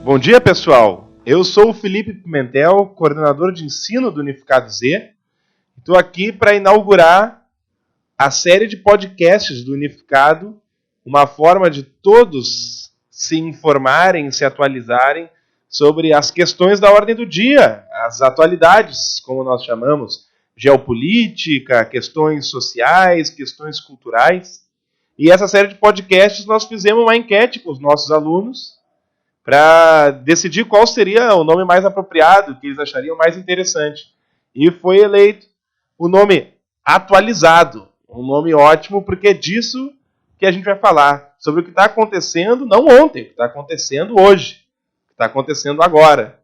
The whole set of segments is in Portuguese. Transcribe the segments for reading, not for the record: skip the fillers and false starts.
Bom dia, pessoal. Eu sou o Felipe Pimentel, coordenador de ensino do Unificado Z. Estou aqui para inaugurar a série de podcasts do Unificado, uma forma de todos se informarem, se atualizarem sobre as questões da ordem do dia, as atualidades, como nós chamamos, geopolítica, questões sociais, questões culturais. E essa série de podcasts nós fizemos uma enquete com os nossos alunos para decidir qual seria o nome mais apropriado, que eles achariam mais interessante. E foi eleito o nome Atualizado, um nome ótimo, porque é disso que a gente vai falar, sobre o que está acontecendo, não ontem, o que está acontecendo hoje, o que está acontecendo agora.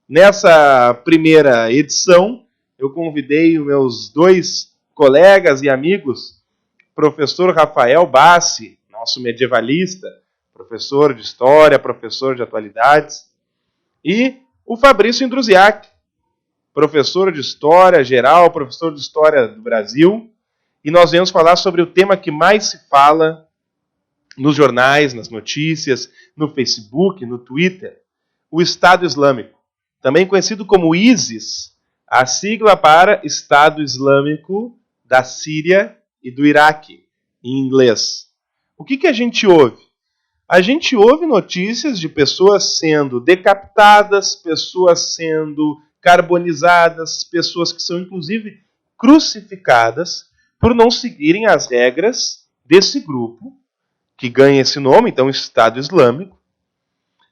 Nessa primeira edição, eu convidei os meus dois colegas e amigos, professor Rafael Bassi, nosso medievalista, professor de História, professor de Atualidades, e o Fabrício Indruziak, professor de História Geral, professor de História do Brasil, e nós vamos falar sobre o tema que mais se fala nos jornais, nas notícias, no Facebook, no Twitter, o Estado Islâmico, também conhecido como ISIS, a sigla para Estado Islâmico da Síria e do Iraque, em inglês. O que a gente ouve? A gente ouve notícias de pessoas sendo decapitadas, pessoas sendo carbonizadas, pessoas que são inclusive crucificadas por não seguirem as regras desse grupo, que ganha esse nome, então Estado Islâmico.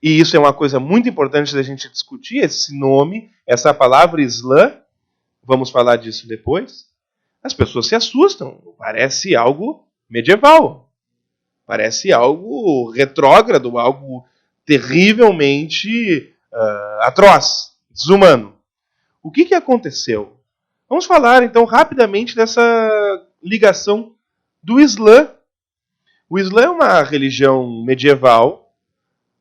E isso é uma coisa muito importante da gente discutir, esse nome, essa palavra Islã, vamos falar disso depois. As pessoas se assustam, parece algo medieval. Parece algo retrógrado, algo terrivelmente atroz, desumano. O que aconteceu? Vamos falar, então, rapidamente dessa ligação do Islã. O Islã é uma religião medieval,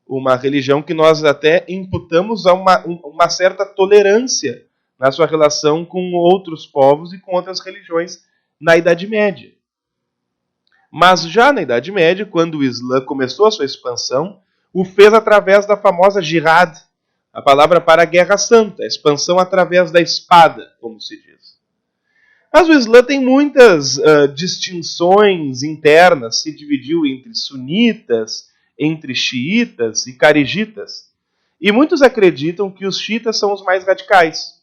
uma religião que nós até imputamos a uma certa tolerância na sua relação com outros povos e com outras religiões na Idade Média. Mas já na Idade Média, quando o Islã começou a sua expansão, o fez através da famosa jihad, a palavra para a guerra santa, a expansão através da espada, como se diz. Mas o Islã tem muitas distinções internas, se dividiu entre sunitas, entre xiitas e carigitas. E muitos acreditam que os xiitas são os mais radicais.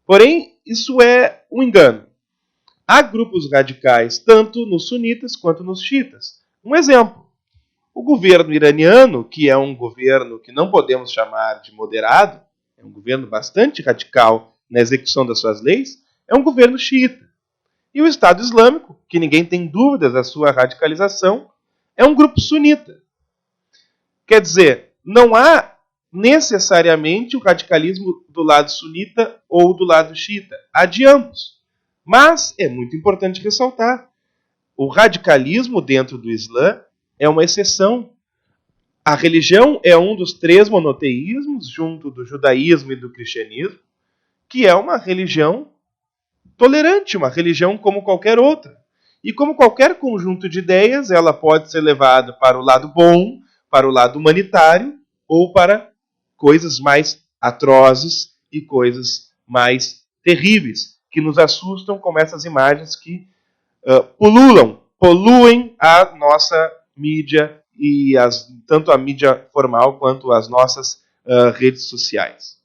Porém, isso é um engano. Há grupos radicais tanto nos sunitas quanto nos xiitas. Um exemplo, o governo iraniano, que é um governo que não podemos chamar de moderado, é um governo bastante radical na execução das suas leis, é um governo xiita. E o Estado Islâmico, que ninguém tem dúvidas da sua radicalização, é um grupo sunita. Quer dizer, não há necessariamente o radicalismo do lado sunita ou do lado xiita. Há de ambos. Mas é muito importante ressaltar, o radicalismo dentro do Islã é uma exceção. A religião é um dos 3 monoteísmos, junto do judaísmo e do cristianismo, que é uma religião tolerante, uma religião como qualquer outra. E como qualquer conjunto de ideias, ela pode ser levada para o lado bom, para o lado humanitário, ou para coisas mais atrozes e coisas mais terríveis, que nos assustam, como essas imagens que poluem a nossa mídia, e tanto a mídia formal quanto as nossas redes sociais.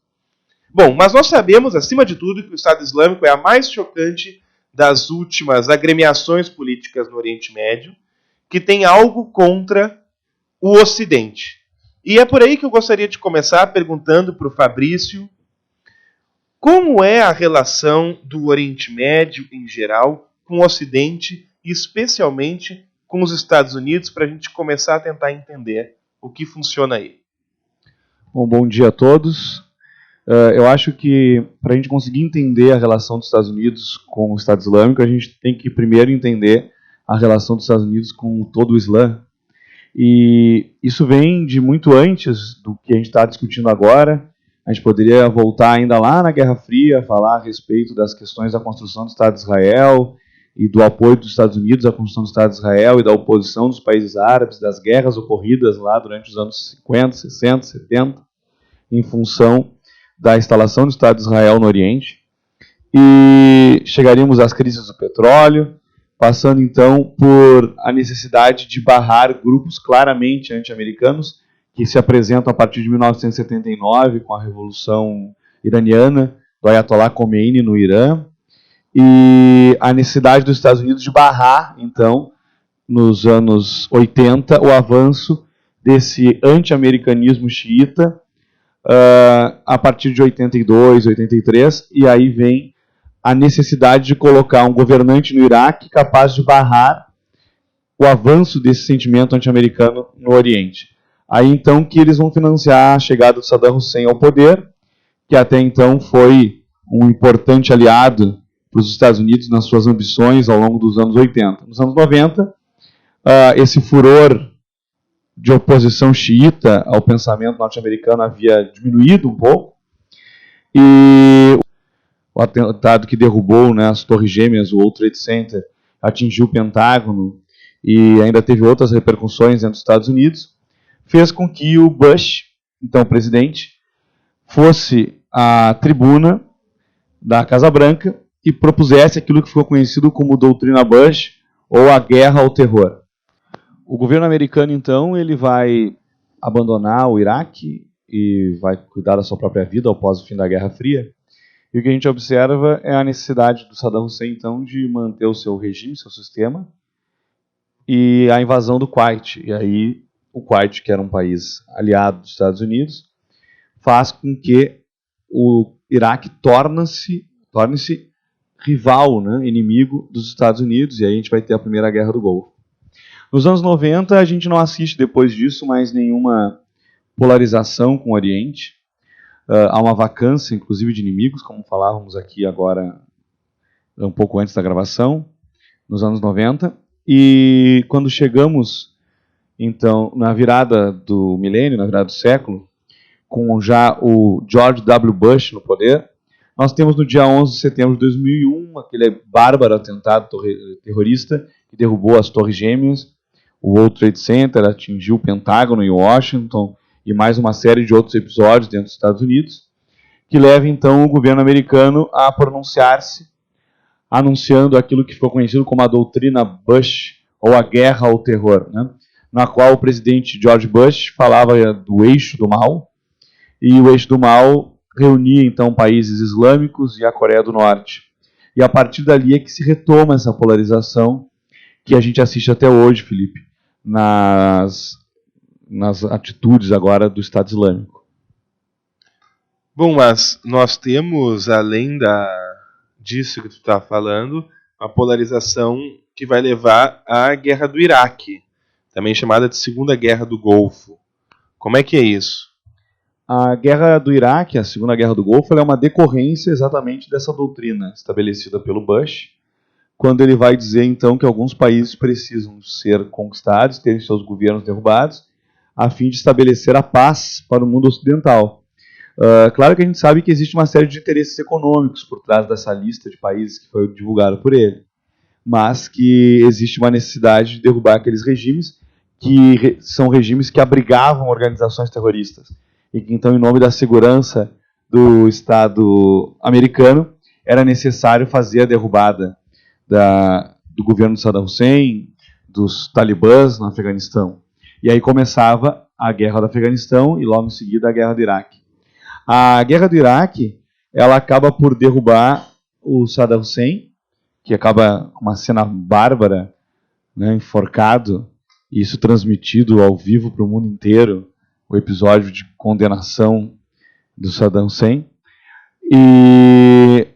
Bom, mas nós sabemos, acima de tudo, que o Estado Islâmico é a mais chocante das últimas agremiações políticas no Oriente Médio, que tem algo contra o Ocidente. E é por aí que eu gostaria de começar perguntando para o Fabrício, como é a relação do Oriente Médio, em geral, com o Ocidente, e especialmente com os Estados Unidos, para a gente começar a tentar entender o que funciona aí? Bom dia a todos. Eu acho que, para a gente conseguir entender a relação dos Estados Unidos com o Estado Islâmico, a gente tem que primeiro entender a relação dos Estados Unidos com todo o Islã. E isso vem de muito antes do que a gente está discutindo agora. A gente poderia voltar ainda lá na Guerra Fria, falar a respeito das questões da construção do Estado de Israel e do apoio dos Estados Unidos à construção do Estado de Israel e da oposição dos países árabes, das guerras ocorridas lá durante os anos 50, 60, 70. em função da instalação do Estado de Israel no Oriente, e chegaríamos às crises do petróleo, passando então por a necessidade de barrar grupos claramente anti-americanos, que se apresentam a partir de 1979, com a Revolução Iraniana, do Ayatollah Khomeini no Irã, e a necessidade dos Estados Unidos de barrar, então, nos anos 80, o avanço desse anti-americanismo xiita, a partir de 82, 83, e aí vem a necessidade de colocar um governante no Iraque capaz de barrar o avanço desse sentimento anti-americano no Oriente. Aí então que eles vão financiar a chegada do Saddam Hussein ao poder, que até então foi um importante aliado para os Estados Unidos nas suas ambições ao longo dos anos 80. Nos anos 90, esse furor de oposição xiita ao pensamento norte-americano havia diminuído um pouco, e o atentado que derrubou, né, as Torres Gêmeas, o World Trade Center, atingiu o Pentágono e ainda teve outras repercussões dentro dos Estados Unidos, fez com que o Bush, então presidente, fosse à tribuna da Casa Branca e propusesse aquilo que ficou conhecido como doutrina Bush, ou a guerra ao terror. O governo americano, então, ele vai abandonar o Iraque e vai cuidar da sua própria vida após o fim da Guerra Fria. E o que a gente observa é a necessidade do Saddam Hussein, então, de manter o seu regime, seu sistema, e a invasão do Kuwait. E aí, o Kuwait, que era um país aliado dos Estados Unidos, faz com que o Iraque torne-se rival, né, inimigo dos Estados Unidos, e aí a gente vai ter a Primeira Guerra do Golfo. Nos anos 90, a gente não assiste depois disso mais nenhuma polarização com o Oriente. Há uma vacância, inclusive, de inimigos, como falávamos aqui agora, um pouco antes da gravação, nos anos 90. E quando chegamos, então, na virada do milênio, na virada do século, com já o George W. Bush no poder, nós temos no dia 11 de setembro de 2001, aquele bárbaro atentado terrorista que derrubou as Torres Gêmeas, o World Trade Center, atingiu o Pentágono em Washington, e mais uma série de outros episódios dentro dos Estados Unidos, que leva então o governo americano a pronunciar-se, anunciando aquilo que ficou conhecido como a doutrina Bush, ou a guerra ao terror, né? Na qual o presidente George Bush falava do eixo do mal, e o eixo do mal reunia então países islâmicos e a Coreia do Norte. E a partir dali é que se retoma essa polarização que a gente assiste até hoje, Felipe, nas atitudes agora do Estado Islâmico. Bom, mas nós temos, além disso que tu está falando, a polarização que vai levar à Guerra do Iraque, também chamada de Segunda Guerra do Golfo. Como é que é isso? A Guerra do Iraque, a Segunda Guerra do Golfo, ela é uma decorrência exatamente dessa doutrina estabelecida pelo Bush, quando ele vai dizer então que alguns países precisam ser conquistados, terem seus governos derrubados, a fim de estabelecer a paz para o mundo ocidental. Claro que a gente sabe que existe uma série de interesses econômicos por trás dessa lista de países que foi divulgada por ele, mas que existe uma necessidade de derrubar aqueles regimes que são regimes que abrigavam organizações terroristas, e que então, em nome da segurança do Estado americano, era necessário fazer a derrubada do governo de Saddam Hussein, dos talibãs no Afeganistão. E aí começava a guerra do Afeganistão e logo em seguida a guerra do Iraque. A guerra do Iraque, ela acaba por derrubar o Saddam Hussein, que acaba com uma cena bárbara, né, enforcado, e isso transmitido ao vivo para o mundo inteiro, o episódio de condenação do Saddam Hussein. E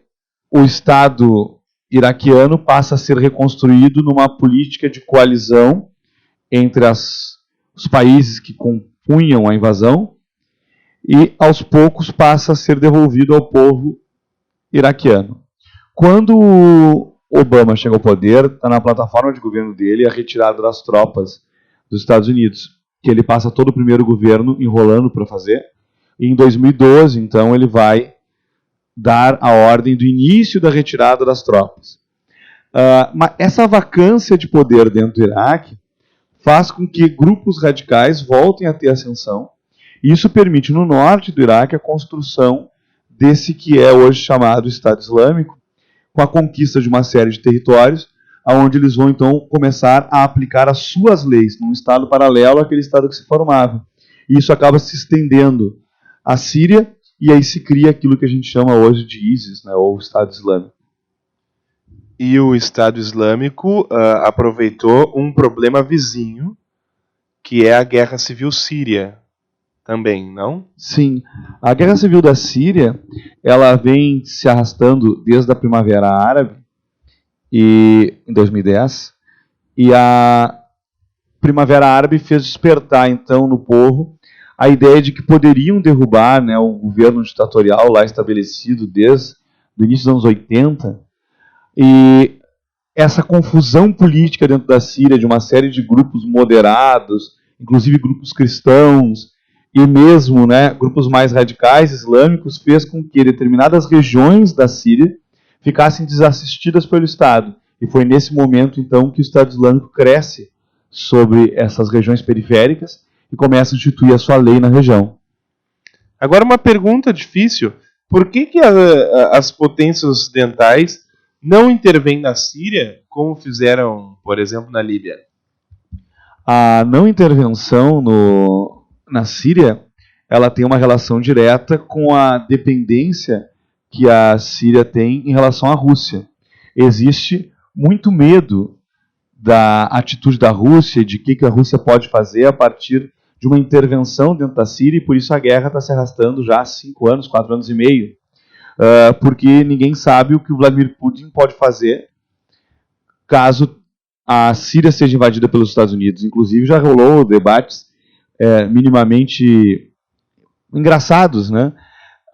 o Estado iraquiano passa a ser reconstruído numa política de coalizão entre os países que compunham a invasão, e aos poucos passa a ser devolvido ao povo iraquiano. Quando o Obama chega ao poder, está na plataforma de governo dele a retirada das tropas dos Estados Unidos, que ele passa todo o primeiro governo enrolando para fazer, e em 2012, então, ele vai dar a ordem do início da retirada das tropas. Mas essa vacância de poder dentro do Iraque faz com que grupos radicais voltem a ter ascensão Isso permite no norte do Iraque a construção desse que é hoje chamado Estado Islâmico, com a conquista de uma série de territórios, onde eles vão então começar a aplicar as suas leis num Estado paralelo àquele Estado que se formava. E isso acaba se estendendo à Síria, e aí se cria aquilo que a gente chama hoje de ISIS, né, ou Estado Islâmico. E o Estado Islâmico aproveitou um problema vizinho, que é a Guerra Civil Síria, também, não? Sim. A Guerra Civil da Síria, ela vem se arrastando desde a Primavera Árabe, em 2010, e a Primavera Árabe fez despertar, então, no povo a ideia de que poderiam derrubar, né, o governo ditatorial lá estabelecido desde o início dos anos 80, e essa confusão política dentro da Síria, de uma série de grupos moderados, inclusive grupos cristãos, e mesmo, né, grupos mais radicais islâmicos, fez com que determinadas regiões da Síria ficassem desassistidas pelo Estado. E foi nesse momento, então, que o Estado Islâmico cresce sobre essas regiões periféricas e começa a instituir a sua lei na região. Agora, uma pergunta difícil. Por que as potências ocidentais não intervêm na Síria, como fizeram, por exemplo, na Líbia? A não intervenção na Síria, ela tem uma relação direta com a dependência que a Síria tem em relação à Rússia. Existe muito medo da atitude da Rússia e de que a Rússia pode fazer a partir de uma intervenção dentro da Síria, e por isso a guerra está se arrastando já há 5 anos, 4 anos e meio. Porque ninguém sabe o que o Vladimir Putin pode fazer caso a Síria seja invadida pelos Estados Unidos. Inclusive já rolou debates minimamente engraçados, né?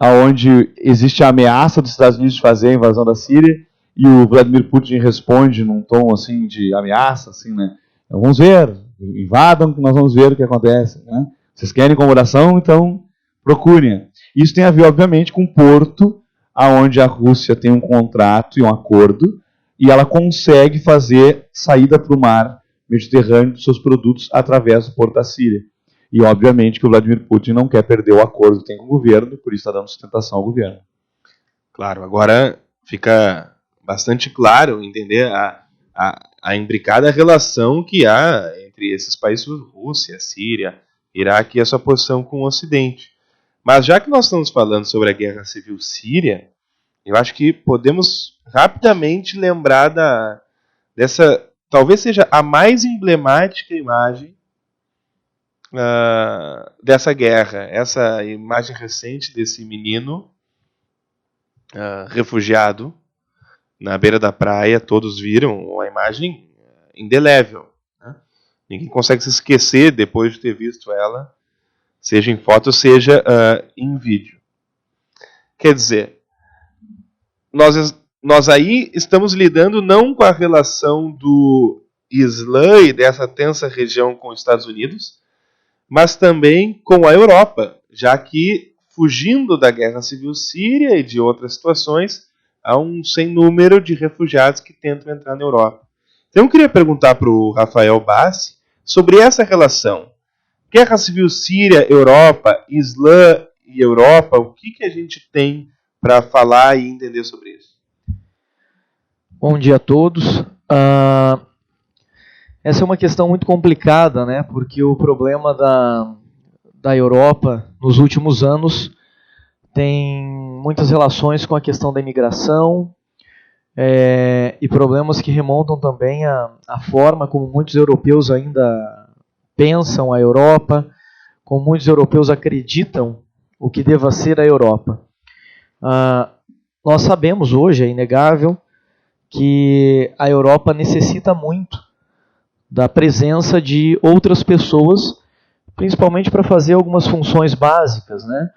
Onde existe a ameaça dos Estados Unidos de fazer a invasão da Síria e o Vladimir Putin responde num tom assim de ameaça, assim, né? Vamos ver, invadam que nós vamos ver o que acontece, né? Vocês querem incomodação, então procurem. Isso tem a ver, obviamente, com o porto, aonde a Rússia tem um contrato e um acordo, e ela consegue fazer saída para o mar Mediterrâneo dos seus produtos através do porto da Síria. E, obviamente, que o Vladimir Putin não quer perder o acordo que tem com o governo, e por isso está dando sustentação ao governo. Claro, agora fica bastante claro entender a imbricada relação que há entre esses países, Rússia, Síria, Iraque, e a sua posição com o Ocidente. Mas já que nós estamos falando sobre a Guerra Civil Síria, eu acho que podemos rapidamente lembrar dessa, talvez seja a mais emblemática imagem dessa guerra. Essa imagem recente desse menino refugiado na beira da praia, todos viram uma imagem indelével, né? Ninguém consegue se esquecer depois de ter visto ela, seja em foto, seja em vídeo. Quer dizer, nós aí estamos lidando não com a relação do Islã e dessa tensa região com os Estados Unidos, mas também com a Europa, já que, fugindo da Guerra Civil Síria e de outras situações, há um sem número de refugiados que tentam entrar na Europa. Então eu queria perguntar para o Rafael Bassi sobre essa relação. Guerra Civil Síria, Europa, Islã e Europa, o que a gente tem para falar e entender sobre isso? Bom dia a todos. Essa é uma questão muito complicada, né? Porque o problema da Europa nos últimos anos tem muitas relações com a questão da imigração e problemas que remontam também à forma como muitos europeus ainda pensam a Europa, como muitos europeus acreditam o que deva ser a Europa. Nós sabemos hoje, é inegável, que a Europa necessita muito da presença de outras pessoas, principalmente para fazer algumas funções básicas, né?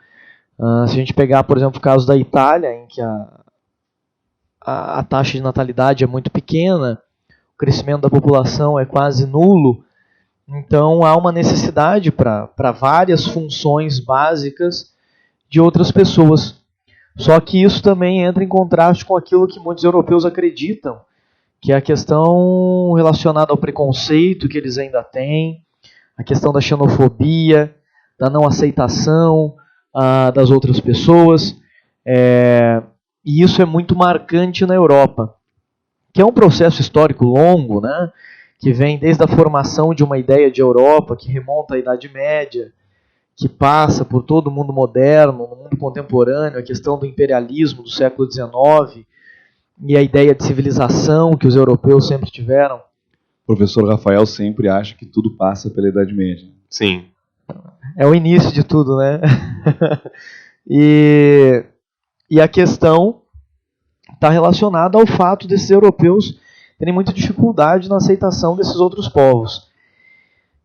Se a gente pegar, por exemplo, o caso da Itália, em que a taxa de natalidade é muito pequena, o crescimento da população é quase nulo, então há uma necessidade para várias funções básicas de outras pessoas. Só que isso também entra em contraste com aquilo que muitos europeus acreditam, que é a questão relacionada ao preconceito que eles ainda têm, a questão da xenofobia, da não aceitação das outras pessoas. E isso é muito marcante na Europa, que é um processo histórico longo, né, que vem desde a formação de uma ideia de Europa, que remonta à Idade Média, que passa por todo o mundo moderno, no mundo contemporâneo, a questão do imperialismo do século XIX e a ideia de civilização que os europeus sempre tiveram. O professor Rafael sempre acha que tudo passa pela Idade Média. Sim. É o início de tudo, né? E a questão está relacionada ao fato desses europeus terem muita dificuldade na aceitação desses outros povos.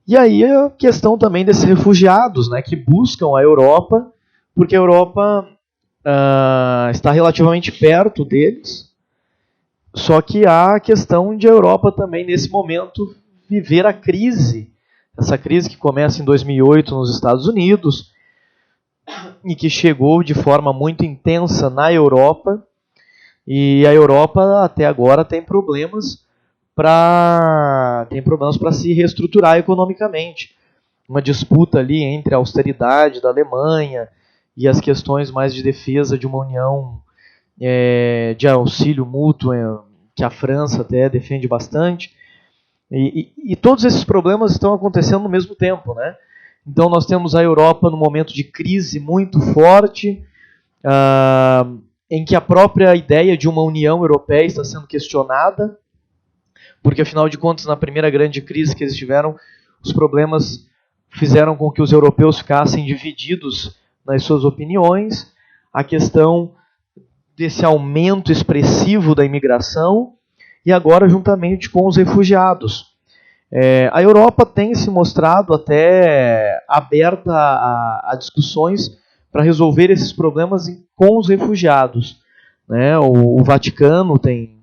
E aí a questão também desses refugiados, né, que buscam a Europa, porque a Europa está relativamente perto deles, só que há a questão de a Europa também, nesse momento, viver a crise, essa crise que começa em 2008 nos Estados Unidos e que chegou de forma muito intensa na Europa, e a Europa até agora tem problemas para se reestruturar economicamente. Uma disputa ali entre a austeridade da Alemanha e as questões mais de defesa de uma união de auxílio mútuo, que a França até defende bastante. E todos esses problemas estão acontecendo no mesmo tempo, né? Então nós temos a Europa num momento de crise muito forte, em que a própria ideia de uma União Europeia está sendo questionada, porque afinal de contas, na primeira grande crise que eles tiveram, os problemas fizeram com que os europeus ficassem divididos nas suas opiniões, a questão desse aumento expressivo da imigração, e agora juntamente com os refugiados. A Europa tem se mostrado até aberta a discussões para resolver esses problemas com os refugiados, né? O Vaticano tem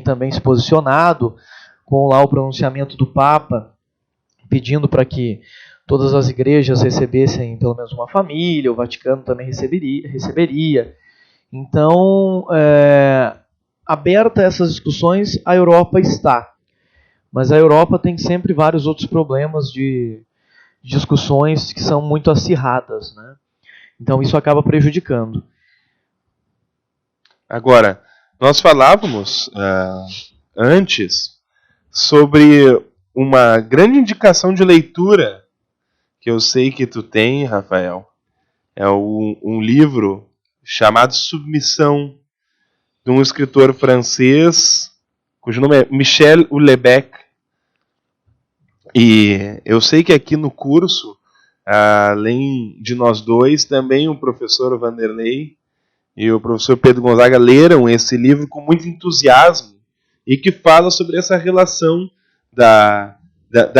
também se posicionado com lá o pronunciamento do Papa, pedindo para que todas as igrejas recebessem pelo menos uma família, o Vaticano também receberia. Então, aberta a essas discussões, a Europa está. Mas a Europa tem sempre vários outros problemas de discussões que são muito acirradas, né? Então isso acaba prejudicando. Agora, nós falávamos antes sobre uma grande indicação de leitura que eu sei que tu tem, Rafael. É um livro chamado Submissão, de um escritor francês, cujo nome é Michel Houellebecq. E eu sei que aqui no curso, além de nós dois, também o professor Vanderlei e o professor Pedro Gonzaga leram esse livro com muito entusiasmo e que fala sobre essa relação da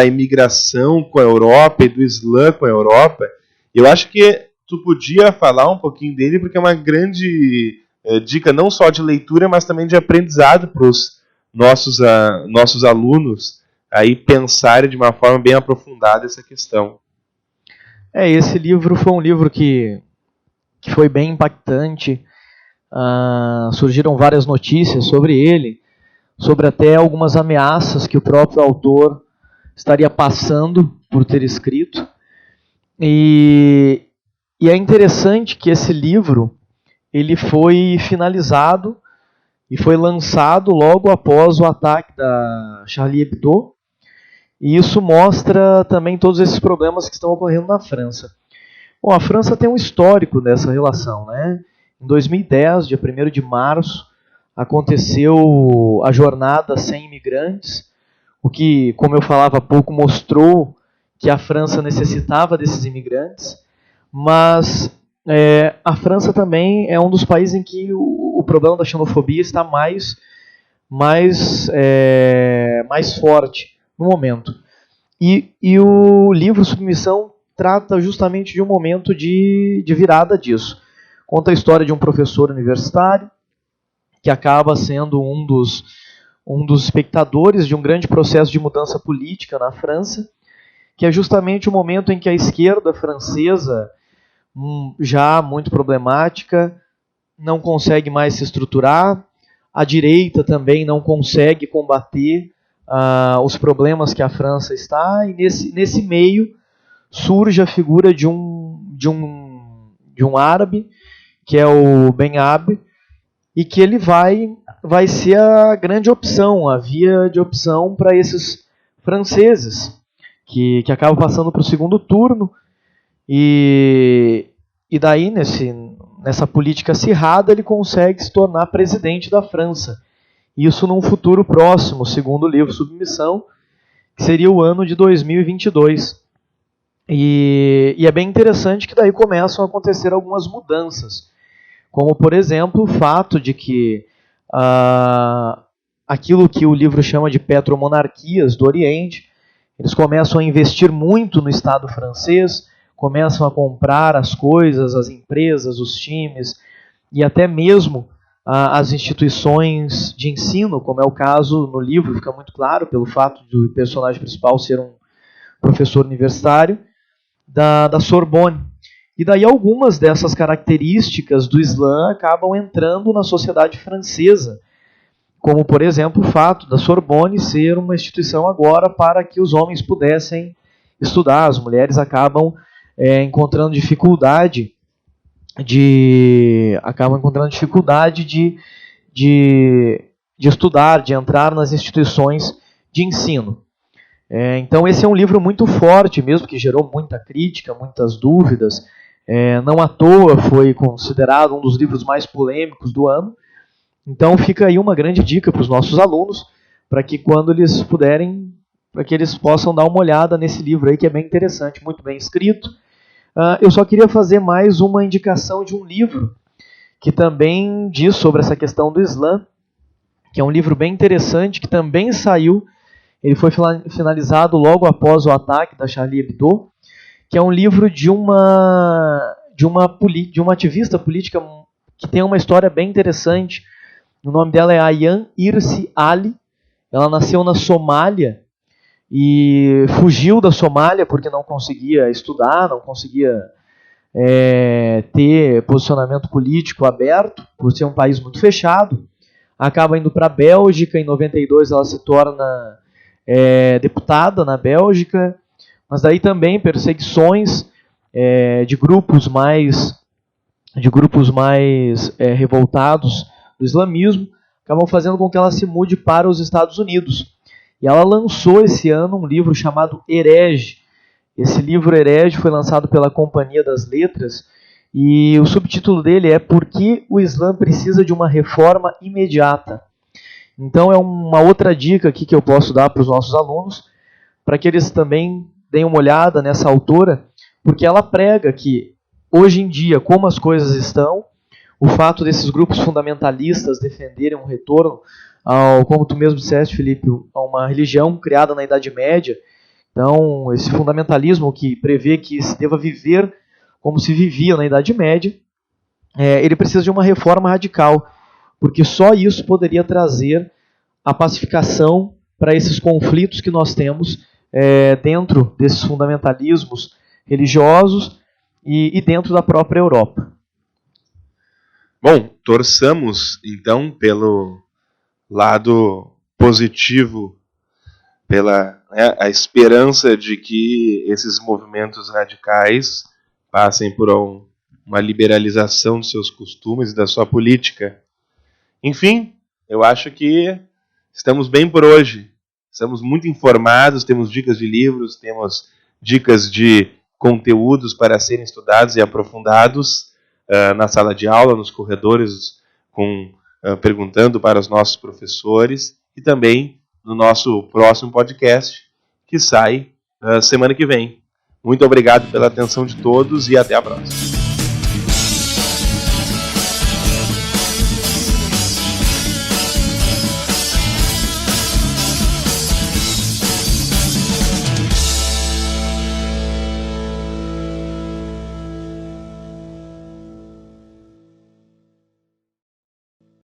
imigração com a Europa e do Islã com a Europa. Eu acho que tu podia falar um pouquinho dele, porque é uma grande dica não só de leitura, mas também de aprendizado para os nossos alunos aí pensarem de uma forma bem aprofundada essa questão. Esse livro foi um livro que foi bem impactante. Surgiram várias notícias sobre ele, sobre até algumas ameaças que o próprio autor estaria passando por ter escrito. E é interessante que esse livro ele foi finalizado e foi lançado logo após o ataque da Charlie Hebdo. E isso mostra também todos esses problemas que estão ocorrendo na França. Bom, a França tem um histórico dessa relação, né? Em 2010, dia 1º de março, aconteceu a Jornada Sem Imigrantes, o que, como eu falava há pouco, mostrou que a França necessitava desses imigrantes, mas a França também é um dos países em que o problema da xenofobia está mais forte no momento. E o livro Submissão trata justamente de um momento de virada disso. Conta a história de um professor universitário que acaba sendo um dos espectadores de um grande processo de mudança política na França, que é justamente o momento em que a esquerda francesa, já muito problemática, não consegue mais se estruturar, a direita também não consegue combater os problemas que a França está, e nesse meio surge a figura de um árabe, que é o Ben-Abi, e que ele vai ser a grande opção, a via de opção para esses franceses, que acabam passando para o segundo turno, e daí, nessa política acirrada, ele consegue se tornar presidente da França. Isso num futuro próximo, segundo o livro Submissão, que seria o ano de 2022. E é bem interessante que daí começam a acontecer algumas mudanças, como, por exemplo, o fato de que aquilo que o livro chama de petromonarquias do Oriente, eles começam a investir muito no Estado francês, começam a comprar as coisas, as empresas, os times e até mesmo as instituições de ensino, como é o caso no livro, fica muito claro pelo fato do personagem principal ser um professor universitário da Sorbonne. E daí algumas dessas características do Islã acabam entrando na sociedade francesa, como, por exemplo, o fato da Sorbonne ser uma instituição agora para que os homens pudessem estudar. As mulheres acabam encontrando dificuldade de estudar, de entrar nas instituições de ensino. Então esse é um livro muito forte mesmo, que gerou muita crítica, muitas dúvidas. Não à toa foi considerado um dos livros mais polêmicos do ano. Então fica aí uma grande dica para os nossos alunos, para que quando eles puderem, para que eles possam dar uma olhada nesse livro aí, que é bem interessante, muito bem escrito. Eu só queria fazer mais uma indicação de um livro que também diz sobre essa questão do Islã, que é um livro bem interessante, que também saiu, ele foi finalizado logo após o ataque da Charlie Hebdo, que é um livro de uma ativista política que tem uma história bem interessante. O nome dela é Ayaan Hirsi Ali. Ela nasceu na Somália e fugiu da Somália porque não conseguia estudar, não conseguia ter posicionamento político aberto, por ser um país muito fechado. Acaba indo para a Bélgica, em 92 ela se torna deputada na Bélgica, mas daí também perseguições de grupos mais revoltados do islamismo acabam fazendo com que ela se mude para os Estados Unidos. E ela lançou esse ano um livro chamado Herege. Esse livro Herege foi lançado pela Companhia das Letras e o subtítulo dele é Por que o Islã precisa de uma reforma imediata? Então é uma outra dica aqui que eu posso dar para os nossos alunos, para que eles também deem uma olhada nessa autora, porque ela prega que hoje em dia, como as coisas estão, o fato desses grupos fundamentalistas defenderem um retorno como tu mesmo disseste, Felipe, a uma religião criada na Idade Média. Então, esse fundamentalismo que prevê que se deva viver como se vivia na Idade Média, ele precisa de uma reforma radical, porque só isso poderia trazer a pacificação para esses conflitos que nós temos dentro desses fundamentalismos religiosos e dentro da própria Europa. Bom, torçamos então pelo lado positivo, pela a esperança de que esses movimentos radicais passem por uma liberalização dos seus costumes e da sua política. Enfim, eu acho que estamos bem por hoje. Estamos muito informados, temos dicas de livros, temos dicas de conteúdos para serem estudados e aprofundados na sala de aula, nos corredores, perguntando para os nossos professores e também no nosso próximo podcast, que sai semana que vem. Muito obrigado pela atenção de todos e até a próxima.